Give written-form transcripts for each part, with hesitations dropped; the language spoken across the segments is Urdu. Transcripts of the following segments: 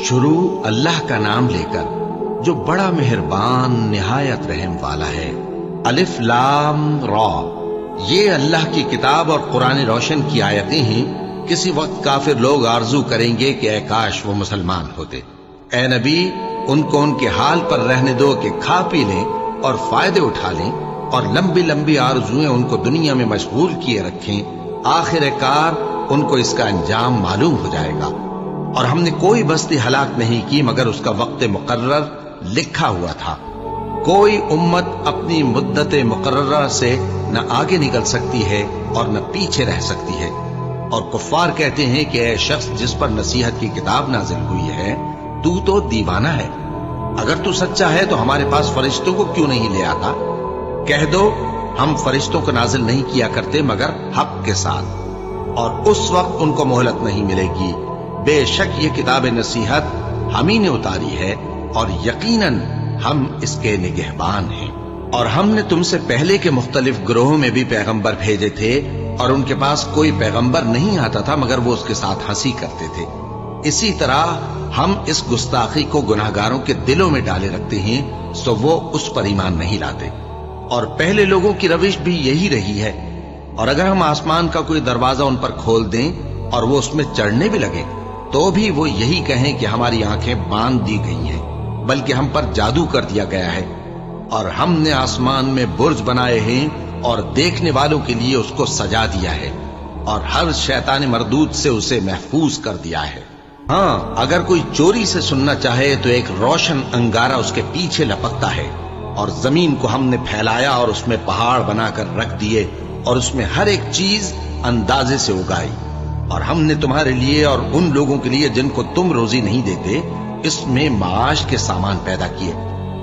شروع اللہ کا نام لے کر جو بڑا مہربان نہایت رحم والا ہے۔ الف لام را، یہ اللہ کی کتاب اور قرآن روشن کی آیتیں ہیں۔ کسی وقت کافر لوگ آرزو کریں گے کہ اے کاش وہ مسلمان ہوتے۔ اے نبی، ان کو ان کے حال پر رہنے دو کہ کھا پی لیں اور فائدے اٹھا لیں، اور لمبی لمبی آرزویں ان کو دنیا میں مشغول کیے رکھیں۔ آخر کار ان کو اس کا انجام معلوم ہو جائے گا۔ اور ہم نے کوئی بستی ہلاک نہیں کی مگر اس کا وقت مقرر لکھا ہوا تھا۔ کوئی امت اپنی مدت مقررہ سے نہ آگے نکل سکتی ہے اور نہ پیچھے رہ سکتی ہے۔ اور کفار کہتے ہیں کہ اے شخص جس پر نصیحت کی کتاب نازل ہوئی ہے، تو دیوانہ ہے۔ اگر تو سچا ہے تو ہمارے پاس فرشتوں کو کیوں نہیں لے آتا؟ کہہ دو ہم فرشتوں کو نازل نہیں کیا کرتے مگر حق کے ساتھ، اور اس وقت ان کو مہلت نہیں ملے گی۔ بے شک یہ کتاب نصیحت ہم ہی نے اتاری ہے، اور یقیناً ہم اس کے نگہبان ہیں۔ اور ہم نے تم سے پہلے کے مختلف گروہوں میں بھی پیغمبر بھیجے تھے، اور ان کے پاس کوئی پیغمبر نہیں آتا تھا مگر وہ اس کے ساتھ ہنسی کرتے تھے۔ اسی طرح ہم اس گستاخی کو گناہگاروں کے دلوں میں ڈالے رکھتے ہیں، سو وہ اس پر ایمان نہیں لاتے۔ اور پہلے لوگوں کی روش بھی یہی رہی ہے۔ اور اگر ہم آسمان کا کوئی دروازہ ان پر کھول دیں اور وہ اس میں چڑھنے بھی لگے تو بھی وہ یہی کہیں کہ ہماری آنکھیں باندھ دی گئی ہیں، بلکہ ہم پر جادو کر دیا گیا ہے۔ اور ہم نے آسمان میں برج بنائے ہیں اور دیکھنے والوں کے لیے اس کو سجا دیا ہے، اور ہر شیطان مردود سے اسے محفوظ کر دیا ہے۔ ہاں، اگر کوئی چوری سے سننا چاہے تو ایک روشن انگارہ اس کے پیچھے لپکتا ہے۔ اور زمین کو ہم نے پھیلایا اور اس میں پہاڑ بنا کر رکھ دیے، اور اس میں ہر ایک چیز اندازے سے اگائی۔ اور ہم نے تمہارے لیے اور ان لوگوں کے لیے جن کو تم روزی نہیں دیتے اس میں معاش کے سامان پیدا کیے،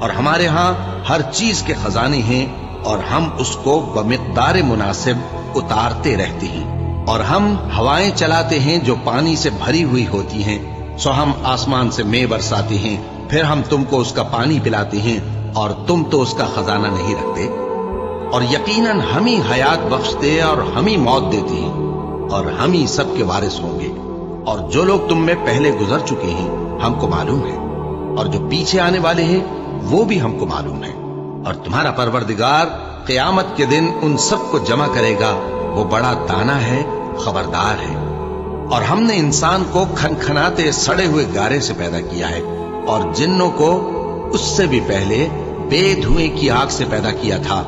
اور ہمارے ہاں ہر چیز کے خزانے ہیں، اور ہم اس کو بمقدار مناسب اتارتے رہتے ہیں۔ اور ہم ہوائیں چلاتے ہیں جو پانی سے بھری ہوئی ہوتی ہیں، سو ہم آسمان سے مے برساتے ہیں، پھر ہم تم کو اس کا پانی پلاتے ہیں، اور تم تو اس کا خزانہ نہیں رکھتے۔ اور یقیناً ہم ہی حیات بخشتے اور ہم ہی موت دیتے ہیں، اور ہم ہی سب کے وارث ہوں گے۔ اور جو لوگ تم میں پہلے گزر چکے ہیں ہم کو معلوم ہے، اور جو پیچھے آنے والے ہیں وہ بھی ہم کو معلوم ہے۔ اور تمہارا پروردگار قیامت کے دن ان سب کو جمع کرے گا، وہ بڑا دانا ہے، خبردار ہے۔ اور ہم نے انسان کو کھنکھناتے سڑے ہوئے گارے سے پیدا کیا ہے، اور جنوں کو اس سے بھی پہلے بے دھوئیں کی آگ سے پیدا کیا تھا۔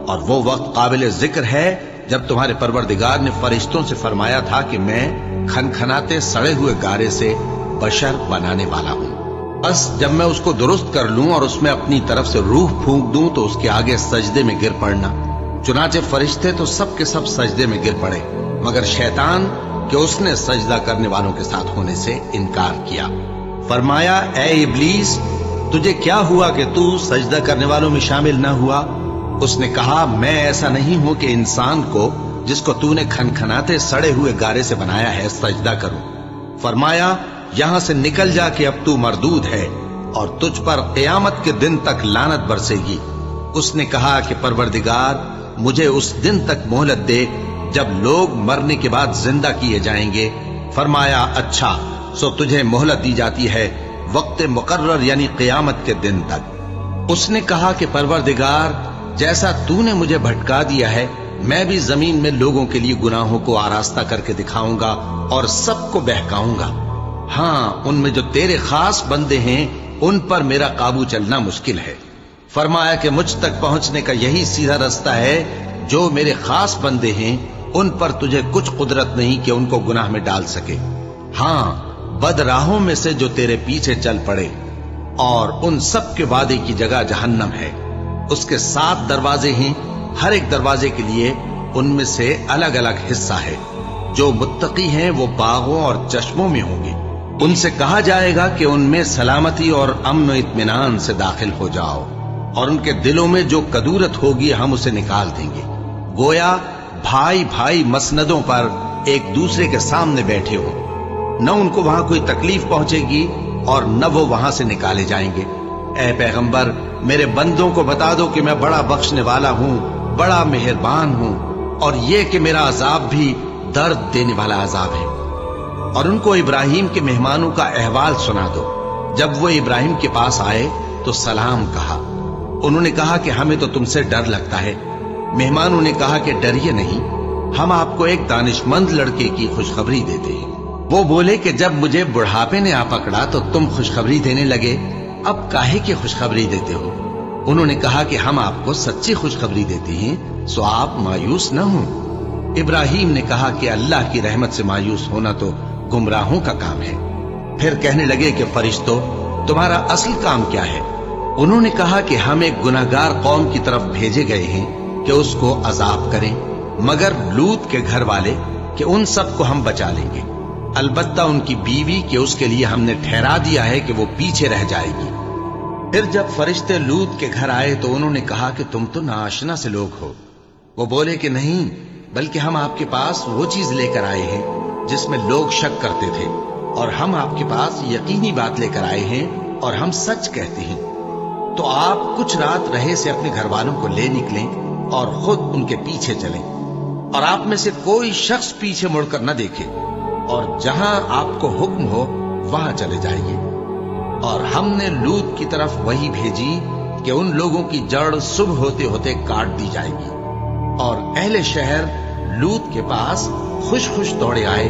اور وہ وقت قابل ذکر ہے جب تمہارے پروردگار نے فرشتوں سے فرمایا تھا کہ میں کھنکھناتے سڑے ہوئے گارے سے بشر بنانے والا ہوں، بس جب میں اس کو درست کر لوں اور اس میں اپنی طرف سے روح پھونک دوں تو اس کے آگے سجدے میں گر پڑنا۔ چنانچہ فرشتے تو سب کے سب سجدے میں گر پڑے مگر شیطان کہ اس نے سجدہ کرنے والوں کے ساتھ ہونے سے انکار کیا۔ فرمایا اے ابلیس، تجھے کیا ہوا کہ تو سجدہ کرنے والوں میں شامل نہ ہوا؟ اس نے کہا میں ایسا نہیں ہوں کہ انسان کو جس کو تو نے کھنکھناتے سڑے ہوئے گارے سے بنایا ہے سجدہ کروں۔ فرمایا یہاں سے نکل جا کہ اب تو مردود ہے، اور تجھ پر قیامت کے دن تک لعنت برسے گی۔ اس نے کہا کہ پروردگار مجھے اس دن تک مہلت دے جب لوگ مرنے کے بعد زندہ کیے جائیں گے۔ فرمایا اچھا، سو تجھے مہلت دی جاتی ہے وقت مقرر یعنی قیامت کے دن تک۔ اس نے کہا کہ پروردگار جیسا تو نے مجھے بھٹکا دیا ہے میں بھی زمین میں لوگوں کے لیے گناہوں کو آراستہ کر کے دکھاؤں گا اور سب کو بہکاؤں گا۔ ہاں، ان میں جو تیرے خاص بندے ہیں ان پر میرا قابو چلنا مشکل ہے۔ فرمایا کہ مجھ تک پہنچنے کا یہی سیدھا رستہ ہے، جو میرے خاص بندے ہیں ان پر تجھے کچھ قدرت نہیں کہ ان کو گناہ میں ڈال سکے۔ ہاں، بد راہوں میں سے جو تیرے پیچھے چل پڑے، اور ان سب کے وعدے کی جگہ جہنم ہے۔ اس کے 7 دروازے ہیں، ہر ایک دروازے کے لیے ان میں سے الگ الگ حصہ ہے۔ جو متقی ہیں وہ باغوں اور چشموں میں ہوں گے۔ ان سے کہا جائے گا کہ ان میں سلامتی اور امن و اطمینان سے داخل ہو جاؤ، اور ان کے دلوں میں جو کدورت ہوگی ہم اسے نکال دیں گے، گویا بھائی بھائی مسندوں پر ایک دوسرے کے سامنے بیٹھے ہو۔ نہ ان کو وہاں کوئی تکلیف پہنچے گی اور نہ وہ وہاں سے نکالے جائیں گے۔ اے پیغمبر میرے بندوں کو بتا دو کہ میں بڑا بخشنے والا ہوں، بڑا مہربان ہوں، اور یہ کہ میرا عذاب بھی درد دینے والا عذاب ہے۔ اور ان کو ابراہیم کے مہمانوں کا احوال سنا دو۔ جب وہ ابراہیم کے پاس آئے تو سلام کہا۔ انہوں نے کہا کہ ہمیں تو تم سے ڈر لگتا ہے۔ مہمانوں نے کہا کہ ڈریے نہیں، ہم آپ کو ایک دانش مند لڑکے کی خوشخبری دیتے ہیں۔ وہ بولے کہ جب مجھے بڑھاپے نے آ پکڑا تو تم خوشخبری دینے لگے، اب کاہے کی خوشخبری دیتے ہو؟ انہوں نے کہا کہ ہم آپ کو سچی خوشخبری دیتے ہیں، سو آپ مایوس نہ ہوں۔ ابراہیم نے کہا کہ اللہ کی رحمت سے مایوس ہونا تو گمراہوں کا کام ہے۔ پھر کہنے لگے کہ فرشتوں، تمہارا اصل کام کیا ہے؟ انہوں نے کہا کہ ہم ایک گناہگار قوم کی طرف بھیجے گئے ہیں کہ اس کو عذاب کریں، مگر لوط کے گھر والے کہ ان سب کو ہم بچا لیں گے، البتہ ان کی بیوی کہ اس کے لیے ہم نے ٹھہرا دیا ہے کہ وہ پیچھے رہ جائے گی۔ پھر جب فرشتے لوط کے گھر آئے تو انہوں نے کہا کہ تم تو ناآشنا سے لوگ ہو۔ وہ بولے کہ نہیں، بلکہ ہم آپ کے پاس وہ چیز لے کر آئے ہیں جس میں لوگ شک کرتے تھے، اور ہم آپ کے پاس یقینی بات لے کر آئے ہیں اور ہم سچ کہتے ہیں۔ تو آپ کچھ رات رہے سے اپنے گھر والوں کو لے نکلیں اور خود ان کے پیچھے چلیں، اور آپ میں سے کوئی شخص پیچھے مڑ کر نہ دیکھے، اور جہاں آپ کو حکم ہو وہاں چلے جائیے۔ اور ہم نے لوط کی طرف وہی بھیجی کہ ان لوگوں کی جڑ صبح ہوتے ہوتے کاٹ دی جائے گی۔ اور اہل شہر لوط کے پاس خوش خوش دوڑے آئے۔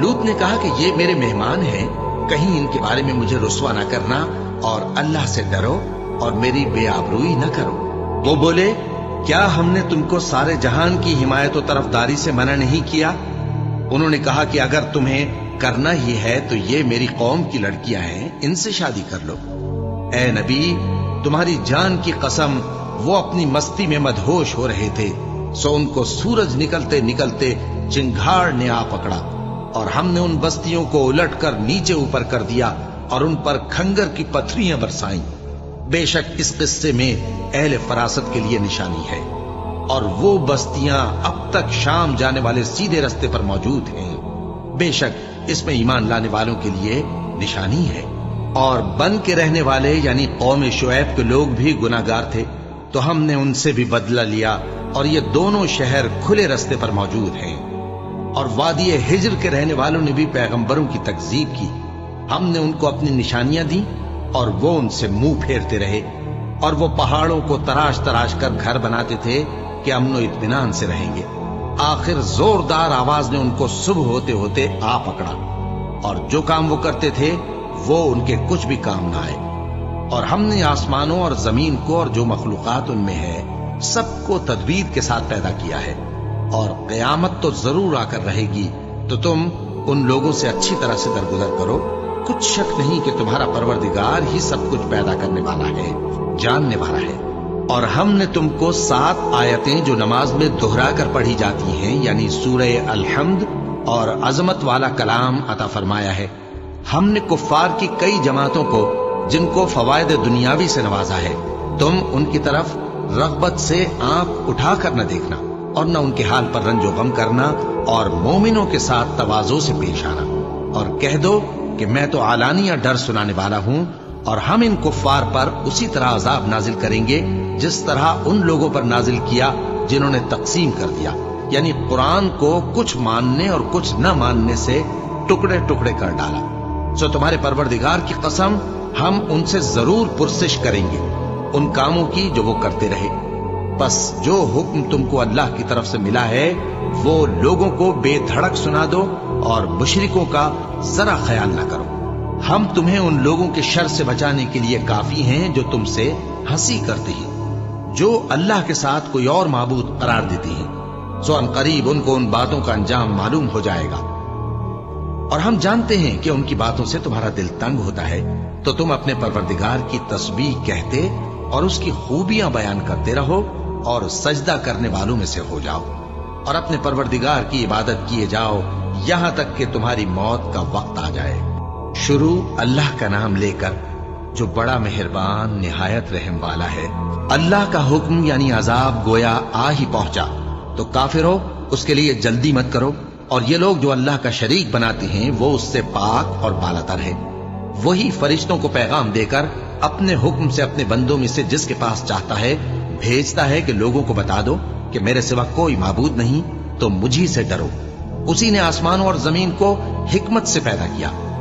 لوط نے کہا کہ یہ میرے مہمان ہیں، کہیں ان کے بارے میں مجھے رسوا نہ کرنا، اور اللہ سے ڈرو اور میری بے آبروئی نہ کرو۔ وہ بولے، کیا ہم نے تم کو سارے جہان کی حمایت و طرفداری سے منع نہیں کیا؟ انہوں نے کہا کہ اگر تمہیں کرنا ہی ہے تو یہ میری قوم کی لڑکیاں ہیں، ان سے شادی کر لو۔ اے نبی، تمہاری جان کی قسم، وہ اپنی مستی میں مدہوش ہو رہے تھے، سو ان کو سورج نکلتے نکلتے چنگھاڑ نے آ پکڑا، اور ہم نے ان بستیوں کو الٹ کر نیچے اوپر کر دیا اور ان پر کھنگر کی پتھریاں برسائیں۔ بے شک اس قصے میں اہل فراست کے لیے نشانی ہے، اور وہ بستیاں اب تک شام جانے والے سیدھے رستے پر موجود ہیں۔ بے شک اس میں ایمان لانے والوں کے لیے نشانی ہے۔ اور بن کے رہنے والے یعنی قوم شعیب کے لوگ بھی گناہگار تھے، تو ہم نے ان سے بھی بدلہ لیا، اور یہ دونوں شہر کھلے رستے پر موجود ہیں۔ اور وادی ہجر کے رہنے والوں نے بھی پیغمبروں کی تکذیب کی، ہم نے ان کو اپنی نشانیاں دی اور وہ ان سے منہ پھیرتے رہے، اور وہ پہاڑوں کو تراش تراش کر گھر بناتے تھے کہ امن و اطمینان سے رہیں گے۔ آخر زوردار آواز نے ان کو صبح ہوتے ہوتے آ پکڑا، اور جو کام وہ کرتے تھے وہ ان کے کچھ بھی کام نہ آئے۔ اور ہم نے آسمانوں اور زمین کو اور جو مخلوقات ان میں ہے سب کو تدبیر کے ساتھ پیدا کیا ہے، اور قیامت تو ضرور آ کر رہے گی، تو تم ان لوگوں سے اچھی طرح سے درگزر کرو۔ کچھ شک نہیں کہ تمہارا پروردگار ہی سب کچھ پیدا کرنے والا ہے، جاننے والا ہے۔ اور ہم نے تم کو 7 آیتیں جو نماز میں دہرا کر پڑھی جاتی ہیں، یعنی سورہ الحمد اور عظمت والا کلام عطا فرمایا ہے۔ ہم نے کفار کی کئی جماعتوں کو جن کو فوائد دنیاوی سے نوازا ہے، تم ان کی طرف رغبت سے آنکھ اٹھا کر نہ دیکھنا، اور نہ ان کے حال پر رنج و غم کرنا، اور مومنوں کے ساتھ تواضع سے پیش آنا، اور کہہ دو کہ میں تو اعلانیہ ڈر سنانے والا ہوں، اور ہم ان کفار پر اسی طرح عذاب نازل کریں گے جس طرح ان لوگوں پر نازل کیا جنہوں نے تقسیم کر دیا، یعنی قرآن کو کچھ ماننے اور کچھ نہ ماننے سے ٹکڑے ٹکڑے کر ڈالا۔ سو تمہارے پروردگار کی قسم، ہم ان سے ضرور پرسش کریں گے ان کاموں کی جو وہ کرتے رہے۔ بس جو حکم تم کو اللہ کی طرف سے ملا ہے وہ لوگوں کو بے دھڑک سنا دو، اور مشرکوں کا ذرا خیال نہ کرو۔ ہم تمہیں ان لوگوں کے شر سے بچانے کے لیے کافی ہیں جو تم سے ہنسی کرتے ہیں، جو اللہ کے ساتھ کوئی اور معبود قرار دیتے ہیں، سو ان قریب ان کو ان باتوں کا انجام معلوم ہو جائے گا۔ اور ہم جانتے ہیں کہ ان کی باتوں سے تمہارا دل تنگ ہوتا ہے، تو تم اپنے پروردگار کی تسبیح کہتے اور اس کی خوبیاں بیان کرتے رہو، اور سجدہ کرنے والوں میں سے ہو جاؤ، اور اپنے پروردگار کی عبادت کیے جاؤ یہاں تک کہ تمہاری موت کا وقت آ جائے۔ شروع اللہ کا نام لے کر جو بڑا مہربان نہایت رحم والا ہے۔ اللہ کا حکم یعنی عذاب گویا آ ہی پہنچا، تو کافرو اس کے لیے جلدی مت کرو، اور یہ لوگ جو اللہ کا شریک بناتے ہیں وہ اس سے پاک اور بالاتر ہے۔ وہی فرشتوں کو پیغام دے کر اپنے حکم سے اپنے بندوں میں سے جس کے پاس چاہتا ہے بھیجتا ہے کہ لوگوں کو بتا دو کہ میرے سوا کوئی معبود نہیں، تو مجھی سے ڈرو۔ اسی نے آسمانوں اور زمین کو حکمت سے پیدا کیا،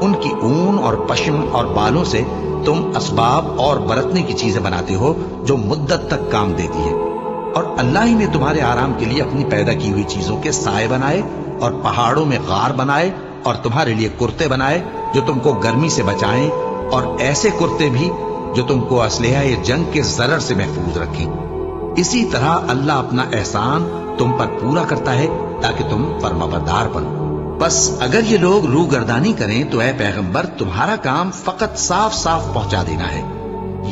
ان کی اون اور پشم اور بالوں سے تم اسباب اور برتنے کی چیزیں بناتے ہو جو مدت تک کام دیتی ہے۔ اور اللہ ہی نے تمہارے آرام کے لیے اپنی پیدا کی ہوئی چیزوں کے سائے بنائے اور پہاڑوں میں غار بنائے اور تمہارے لیے کرتے بنائے جو تم کو گرمی سے بچائیں، اور ایسے کرتے بھی جو تم کو اسلحہ جنگ کے ضرر سے محفوظ رکھیں۔ اسی طرح اللہ اپنا احسان تم پر پورا کرتا ہے تاکہ تم فرمانبردار بنو۔ بس اگر یہ لوگ روگردانی کریں تو اے پیغمبر تمہارا کام فقط صاف صاف پہنچا دینا ہے۔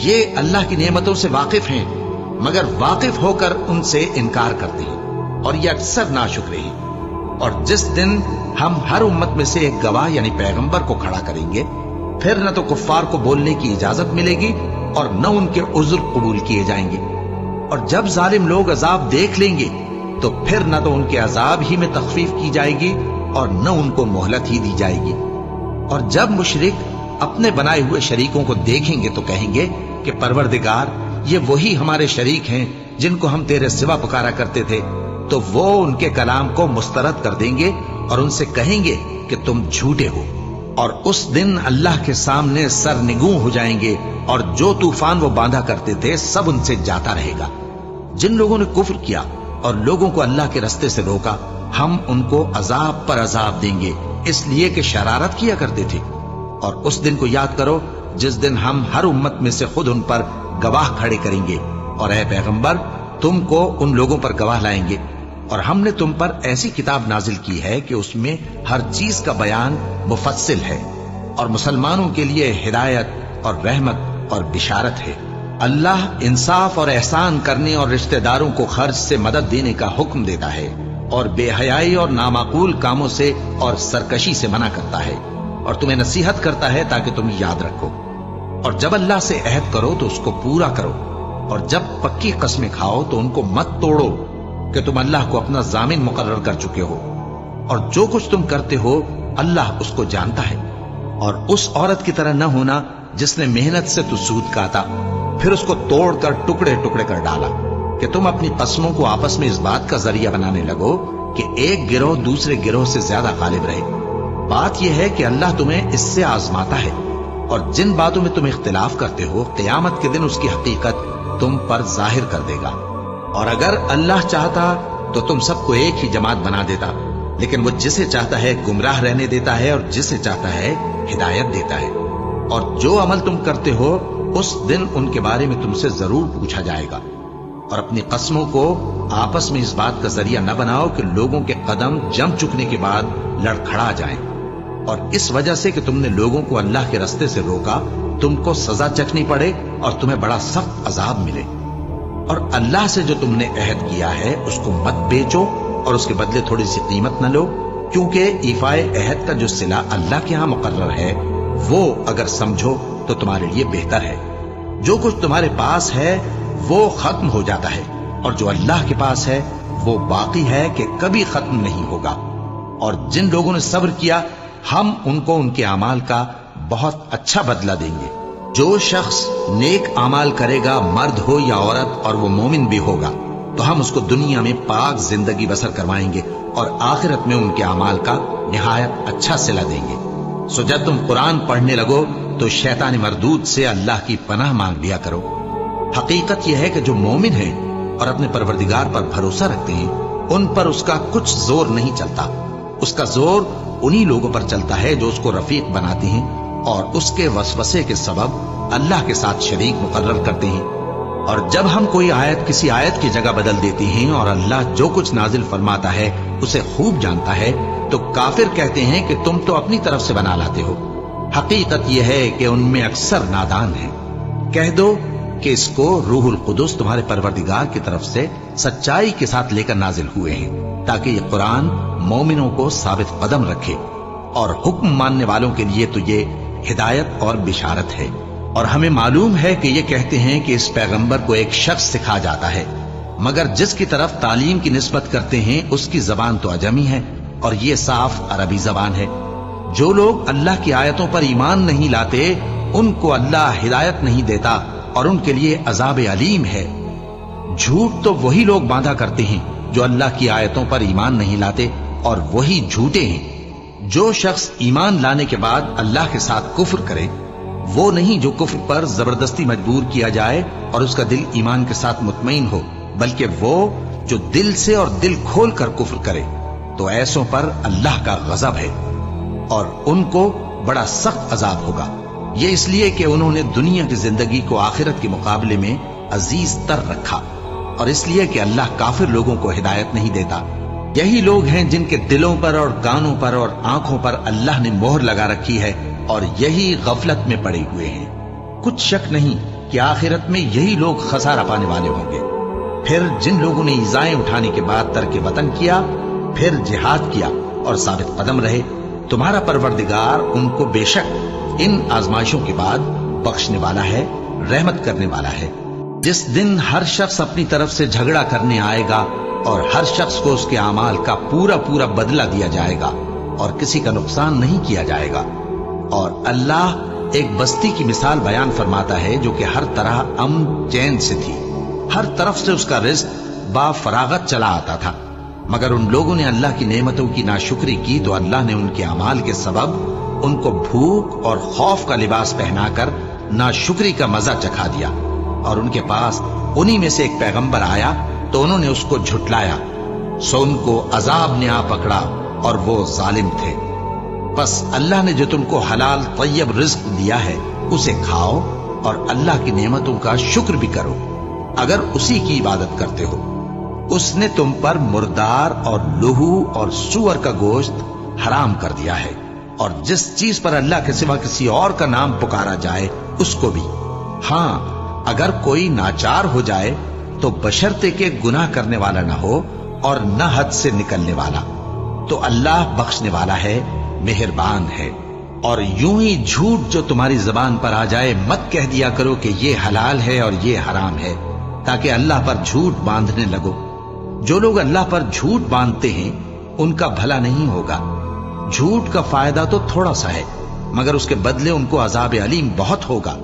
یہ اللہ کی نعمتوں سے واقف ہیں مگر واقف ہو کر ان سے انکار کرتے ہیں اور یہ اکثر ناشکرے ہیں۔ اور جس دن ہم ہر امت میں سے ایک گواہ یعنی پیغمبر کو کھڑا کریں گے، پھر نہ تو کفار کو بولنے کی اجازت ملے گی اور نہ ان کے عذر قبول کیے جائیں گے۔ اور جب ظالم لوگ عذاب دیکھ لیں گے تو پھر نہ تو ان کے عذاب ہی میں تخفیف کی جائے گی اور نہ ان کو مہلت ہی دی جائے گی۔ اور جب مشرک اپنے بنائے ہوئے شریکوں کو دیکھیں گے تو کہیں گے کہ پروردگار یہ وہی ہمارے شریک ہیں جن کو ہم تیرے سوا پکارا کرتے تھے، تو وہ ان کے کلام کو مسترد کر دیں گے اور ان سے کہیں گے کہ تم جھوٹے ہو۔ اور اس دن اللہ کے سامنے سرنگوں ہو جائیں گے اور جو طوفان وہ باندھا کرتے تھے سب ان سے جاتا رہے گا۔ جن لوگوں نے کفر کیا اور لوگوں کو اللہ کے رستے سے روکا، ہم ان کو عذاب پر عذاب دیں گے اس لیے کہ شرارت کیا کرتے تھے۔ اور اس دن کو یاد کرو جس دن ہم ہر امت میں سے خود ان پر گواہ کھڑے کریں گے، اور اے پیغمبر تم کو ان لوگوں پر گواہ لائیں گے۔ اور ہم نے تم پر ایسی کتاب نازل کی ہے کہ اس میں ہر چیز کا بیان مفصل ہے اور مسلمانوں کے لیے ہدایت اور رحمت اور بشارت ہے۔ اللہ انصاف اور احسان کرنے اور رشتہ داروں کو خرچ سے مدد دینے کا حکم دیتا ہے، اور بے حیائی اور نامعقول کاموں سے اور سرکشی سے منع کرتا ہے، اور تمہیں نصیحت کرتا ہے تاکہ تم یاد رکھو۔ اور جب اللہ سے عہد کرو تو اس کو پورا کرو، اور جب پکی قسمیں کھاؤ تو ان کو مت توڑو کہ تم اللہ کو اپنا ضامن مقرر کر چکے ہو، اور جو کچھ تم کرتے ہو اللہ اس کو جانتا ہے۔ اور اس عورت کی طرح نہ ہونا جس نے محنت سے تو سود کاتا پھر اس کو توڑ کر ٹکڑے ٹکڑے کر ڈالا، کہ تم اپنی قسموں کو آپس میں اس بات کا ذریعہ بنانے لگو کہ ایک گروہ دوسرے گروہ سے زیادہ غالب رہے۔ بات یہ ہے کہ اللہ تمہیں اس سے آزماتا ہے، اور جن باتوں میں تم اختلاف کرتے ہو قیامت کے دن اس کی حقیقت تم پر ظاہر کر دے گا۔ اور اگر اللہ چاہتا تو تم سب کو ایک ہی جماعت بنا دیتا، لیکن وہ جسے چاہتا ہے گمراہ رہنے دیتا ہے اور جسے چاہتا ہے ہدایت دیتا ہے۔ اور جو عمل تم کرتے ہو اس دن ان کے بارے میں تم سے ضرور پوچھا جائے گا۔ اور اپنی قسموں کو آپس میں اس بات کا ذریعہ نہ بناؤ کہ لوگوں کے قدم جم چکنے کے بعد لڑکھڑا جائیں، اور اس وجہ سے کہ تم نے لوگوں کو اللہ کے رستے سے روکا تم کو سزا چکھنی پڑے اور تمہیں بڑا سخت عذاب ملے۔ اور اللہ سے جو تم نے عہد کیا ہے اس کو مت بیچو اور اس کے بدلے تھوڑی سی قیمت نہ لو، کیونکہ ایفائے عہد کا جو صلہ اللہ کے ہاں مقرر ہے وہ اگر سمجھو تو تمہارے لیے بہتر ہے۔ جو کچھ تمہارے پاس ہے وہ ختم ہو جاتا ہے، اور جو اللہ کے پاس ہے وہ باقی ہے کہ کبھی ختم نہیں ہوگا۔ اور جن لوگوں نے صبر کیا ہم ان کو ان کے اعمال کا بہت اچھا بدلہ دیں گے۔ جو شخص نیک اعمال کرے گا مرد ہو یا عورت اور وہ مومن بھی ہوگا تو ہم اس کو دنیا میں پاک زندگی بسر کروائیں گے اور آخرت میں ان کے اعمال کا نہایت اچھا صلہ دیں گے۔ سو جب تم قرآن پڑھنے لگو تو شیطان مردود سے اللہ کی پناہ مانگ لیا کرو۔ حقیقت یہ ہے کہ جو مومن ہیں اور اپنے پروردگار پر بھروسہ رکھتے ہیں ان پر اس کا کچھ زور نہیں چلتا۔ اس کا زور انہی لوگوں پر چلتا ہے جو اس کو رفیق بناتے ہیں اور اس کے وسوسے کے سبب اللہ کے ساتھ شریک مقرر کرتے ہیں۔ اور جب ہم کوئی آیت کسی آیت کی جگہ بدل دیتے ہیں اور اللہ جو کچھ نازل فرماتا ہے اسے خوب جانتا ہے تو کافر کہتے ہیں کہ تم تو اپنی طرف سے بنا لاتے ہو۔ حقیقت یہ ہے کہ ان میں اکثر نادان ہیں۔ کہہ دو کہ اس کو روح القدس تمہارے پروردگار کی طرف سے سچائی کے ساتھ لے کر نازل ہوئے ہیں تاکہ یہ قرآن مومنوں کو ثابت قدم رکھے، اور حکم ماننے والوں کے لیے تو یہ ہدایت اور بشارت ہے۔ اور ہمیں معلوم ہے کہ یہ کہتے ہیں کہ اس پیغمبر کو ایک شخص سکھا جاتا ہے، مگر جس کی طرف تعلیم کی نسبت کرتے ہیں اس کی زبان تو عجمی ہے اور یہ صاف عربی زبان ہے۔ جو لوگ اللہ کی آیتوں پر ایمان نہیں لاتے ان کو اللہ ہدایت نہیں دیتا اور ان کے لیے عذاب علیم ہے۔ جھوٹ تو وہی لوگ باندھا کرتے ہیں جو اللہ کی آیتوں پر ایمان نہیں لاتے، اور وہی جھوٹے ہیں جو شخص ایمان لانے کے بعد اللہ کے ساتھ کفر کرے وہ نہیں جو کفر پر زبردستی مجبور کیا جائے اور اس کا دل ایمان کے ساتھ مطمئن ہو، بلکہ وہ جو دل سے اور دل کھول کر کفر کرے، تو ایسوں پر اللہ کا غضب ہے اور ان کو بڑا سخت عذاب ہوگا۔ یہ اس لیے کہ انہوں نے دنیا کی زندگی کو آخرت کے مقابلے میں عزیز تر رکھا، اور اس لیے کہ اللہ کافر لوگوں کو ہدایت نہیں دیتا۔ یہی لوگ ہیں جن کے دلوں پر اور کانوں پر اور آنکھوں پر اللہ نے مہر لگا رکھی ہے، اور یہی غفلت میں پڑے ہوئے ہیں۔ کچھ شک نہیں کہ آخرت میں یہی لوگ خسارہ پانے والے ہوں گے۔ پھر جن لوگوں نے ایذائیں اٹھانے کے بعد ترک وطن کیا، پھر جہاد کیا اور ثابت قدم رہے، تمہارا پروردگار ان کو بے شک ان آزمائشوں کے بعد بخشنے والا ہے، رحمت کرنے والا ہے۔ جس دن ہر شخص اپنی طرف سے جھگڑا کرنے آئے گا اور ہر شخص کو اس کے اعمال کا پورا پورا بدلہ دیا جائے گا اور کسی کا نقصان نہیں کیا جائے گا۔ اور اللہ ایک بستی کی مثال بیان فرماتا ہے جو کہ ہر طرح امن چین سے تھی، ہر طرف سے اس کا رزق با فراغت چلا آتا تھا، مگر ان لوگوں نے اللہ کی نعمتوں کی ناشکری کی تو اللہ نے ان کے اعمال کے سبب ان کو بھوک اور خوف کا لباس پہنا کر ناشکری کا مزہ چکھا دیا۔ اور ان کے پاس انہی میں سے ایک پیغمبر آیا تو انہوں نے اس کو جھٹلایا، سو ان کو عذاب نے آ پکڑا اور وہ ظالم تھے۔ بس اللہ نے جو تم کو حلال طیب رزق دیا ہے اسے کھاؤ اور اللہ کی نعمتوں کا شکر بھی کرو اگر اسی کی عبادت کرتے ہو۔ اس نے تم پر مردار اور لہو اور سور کا گوشت حرام کر دیا ہے، اور جس چیز پر اللہ کے سوا کسی اور کا نام پکارا جائے اس کو بھی۔ ہاں اگر کوئی ناچار ہو جائے تو بشرطے کہ گناہ کرنے والا نہ ہو اور نہ حد سے نکلنے والا، تو اللہ بخشنے والا ہے، مہربان ہے۔ اور یوں ہی جھوٹ جو تمہاری زبان پر آ جائے مت کہہ دیا کرو کہ یہ حلال ہے اور یہ حرام ہے، تاکہ اللہ پر جھوٹ باندھنے لگو۔ جو لوگ اللہ پر جھوٹ باندھتے ہیں ان کا بھلا نہیں ہوگا۔ جھوٹ کا فائدہ تو تھوڑا سا ہے، مگر اس کے بدلے ان کو عذاب علیم بہت ہوگا۔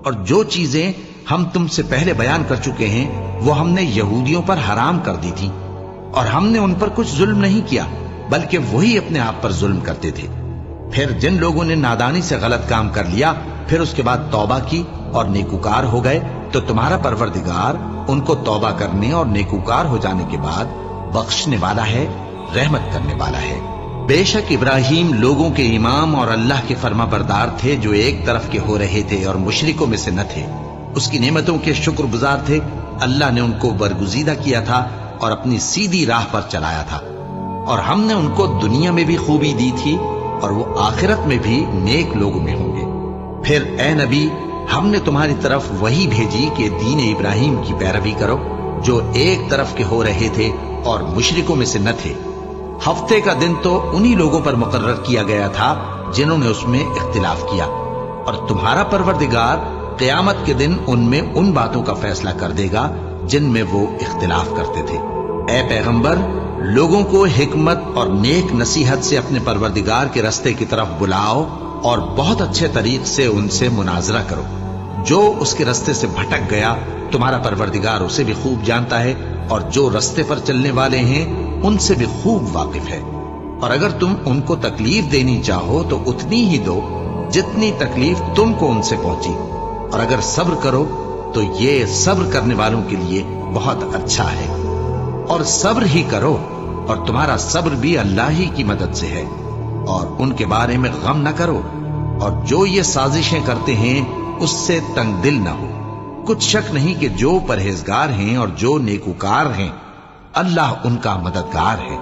اور جو چیزیں ہم تم سے پہلے بیان کر چکے ہیں وہ ہم نے یہودیوں پر حرام کر دی تھی، اور ہم نے ان پر کچھ ظلم نہیں کیا بلکہ وہی اپنے آپ پر ظلم کرتے تھے۔ پھر جن لوگوں نے نادانی سے غلط کام کر لیا پھر اس کے بعد توبہ کی اور نیکوکار ہو گئے تو تمہارا پروردگار ان کو توبہ کرنے اور نیکوکار ہو جانے کے بعد بخشنے والا ہے، رحمت کرنے والا ہے۔ بے شک ابراہیم لوگوں کے امام اور اللہ کے فرما بردار تھے جو ایک طرف کے ہو رہے تھے اور مشرکوں میں سے نہ تھے۔ اس کی نعمتوں کے شکر گزار تھے۔ اللہ نے ان کو برگزیدہ کیا تھا اور اپنی سیدھی راہ پر چلایا تھا، اور ہم نے ان کو دنیا میں بھی خوبی دی تھی اور وہ آخرت میں بھی نیک لوگوں میں ہوں گے۔ پھر اے نبی ہم نے تمہاری طرف وہی بھیجی کہ دین ابراہیم کی پیروی کرو جو ایک طرف کے ہو رہے تھے اور مشرکوں میں سے نہ تھے۔ ہفتے کا دن تو انہی لوگوں پر مقرر کیا گیا تھا جنہوں نے اس میں اختلاف کیا، اور تمہارا پروردگار قیامت کے دن ان میں ان باتوں کا فیصلہ کر دے گا جن میں وہ اختلاف کرتے تھے۔ اے پیغمبر لوگوں کو حکمت اور نیک نصیحت سے اپنے پروردگار کے رستے کی طرف بلاؤ اور بہت اچھے طریق سے ان سے مناظرہ کرو۔ جو اس کے رستے سے بھٹک گیا تمہارا پروردگار اسے بھی خوب جانتا ہے، اور جو رستے پر چلنے والے ہیں ان سے بھی خوب واقف ہے۔ اور اگر تم ان کو تکلیف دینی چاہو تو اتنی ہی دو جتنی تکلیف تم کو ان سے پہنچی، اور اگر صبر کرو تو یہ صبر کرنے والوں کے لیے بہت اچھا ہے۔ اور صبر ہی کرو، اور تمہارا صبر بھی اللہ ہی کی مدد سے ہے، اور ان کے بارے میں غم نہ کرو، اور جو یہ سازشیں کرتے ہیں اس سے تنگ دل نہ ہو۔ کچھ شک نہیں کہ جو پرہیزگار ہیں اور جو نیکوکار ہیں اللہ ان کا مددگار ہے۔